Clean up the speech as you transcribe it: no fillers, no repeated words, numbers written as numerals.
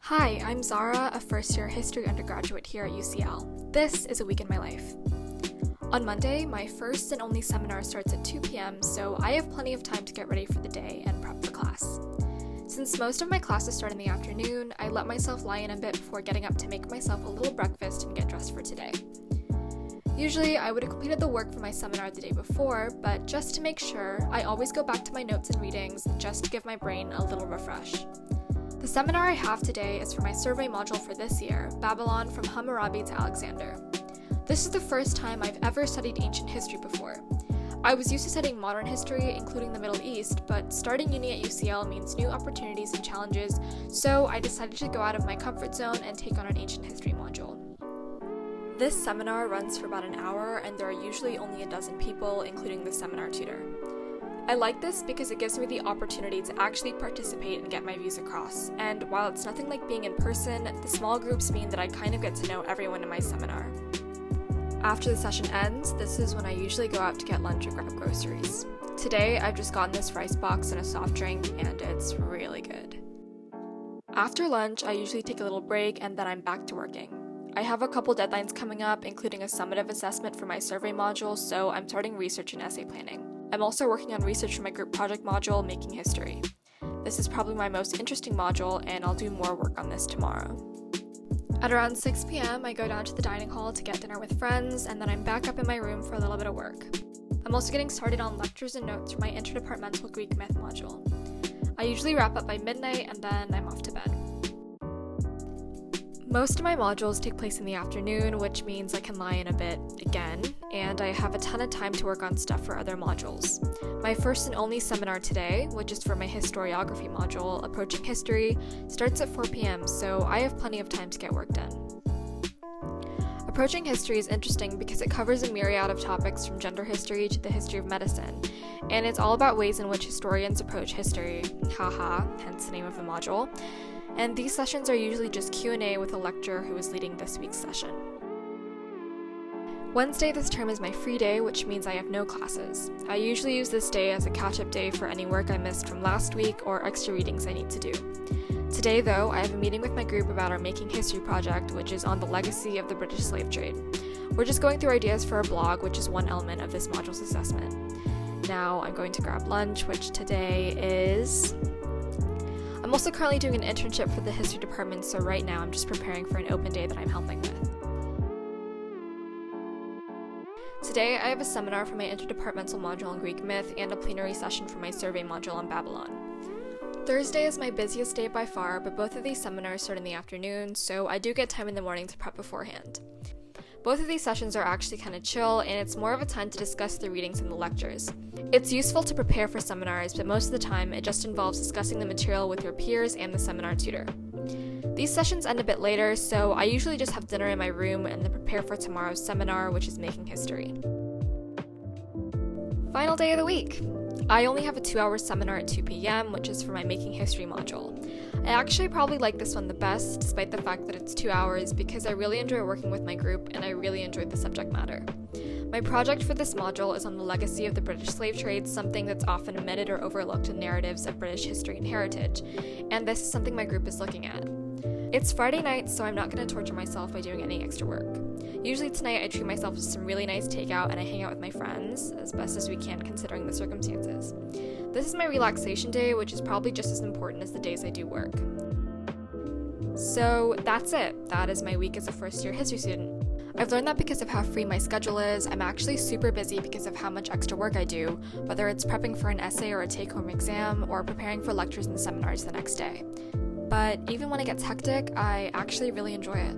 Hi, I'm Zahra, a first-year history undergraduate here at UCL. This is a week in my life. On Monday, my first and only seminar starts at 2 p.m., so I have plenty of time to get ready for the day and prep for class. Since most of my classes start in the afternoon, I let myself lie in a bit before getting up to make myself a little breakfast and get dressed for today. Usually, I would have completed the work for my seminar the day before, but just to make sure, I always go back to my notes and readings just to give my brain a little refresh. The seminar I have today is for my survey module for this year, Babylon from Hammurabi to Alexander. This is the first time I've ever studied ancient history before. I was used to studying modern history, including the Middle East, but starting uni at UCL means new opportunities and challenges, so I decided to go out of my comfort zone and take on an ancient history module. This seminar runs for about an hour, and there are usually only a dozen people, including the seminar tutor. I like this because it gives me the opportunity to actually participate and get my views across, and while it's nothing like being in person, the small groups mean that I kind of get to know everyone in my seminar. After the session ends, this is when I usually go out to get lunch or grab groceries. Today, I've just gotten this rice box and a soft drink, and it's really good. After lunch, I usually take a little break, and then I'm back to working. I have a couple deadlines coming up, including a summative assessment for my survey module, so I'm starting research and essay planning. I'm also working on research for my group project module, Making History. This is probably my most interesting module, and I'll do more work on this tomorrow. At around 6 p.m., I go down to the dining hall to get dinner with friends, and then I'm back up in my room for a little bit of work. I'm also getting started on lectures and notes for my interdepartmental Greek myth module. I usually wrap up by midnight, and then I'm off to bed. Most of my modules take place in the afternoon, which means I can lie in a bit again, and I have a ton of time to work on stuff for other modules. My first and only seminar today, which is for my historiography module, Approaching History, starts at 4 p.m., so I have plenty of time to get work done. Approaching History is interesting because it covers a myriad of topics from gender history to the history of medicine, and it's all about ways in which historians approach history, haha, hence the name of the module. And these sessions are usually just Q&A with a lecturer who is leading this week's session. Wednesday this term is my free day, which means I have no classes. I usually use this day as a catch-up day for any work I missed from last week or extra readings I need to do. Today, though, I have a meeting with my group about our Making History project, which is on the legacy of the British slave trade. We're just going through ideas for a blog, which is one element of this module's assessment. Now I'm going to grab lunch, which today is... I'm also currently doing an internship for the history department, so right now I'm just preparing for an open day that I'm helping with. Today I have a seminar for my interdepartmental module on Greek myth and a plenary session for my survey module on Babylon. Thursday is my busiest day by far, but both of these seminars start in the afternoon, so I do get time in the morning to prep beforehand. Both of these sessions are actually kind of chill, and it's more of a time to discuss the readings and the lectures. It's useful to prepare for seminars, but most of the time it just involves discussing the material with your peers and the seminar tutor. These sessions end a bit later, so I usually just have dinner in my room and then prepare for tomorrow's seminar, which is Making History. Final day of the week! I only have a 2-hour seminar at 2 p.m., which is for my Making History module. I actually probably like this one the best, despite the fact that it's 2 hours, because I really enjoy working with my group and I really enjoyed the subject matter. My project for this module is on the legacy of the British slave trade, something that's often omitted or overlooked in narratives of British history and heritage, and this is something my group is looking at. It's Friday night, so I'm not going to torture myself by doing any extra work. Usually tonight I treat myself to some really nice takeout and I hang out with my friends, as best as we can considering the circumstances. This is my relaxation day, which is probably just as important as the days I do work. So that's it. That is my week as a first-year history student. I've learned that because of how free my schedule is, I'm actually super busy because of how much extra work I do, whether it's prepping for an essay or a take-home exam, or preparing for lectures and seminars the next day. But even when it gets hectic, I actually really enjoy it.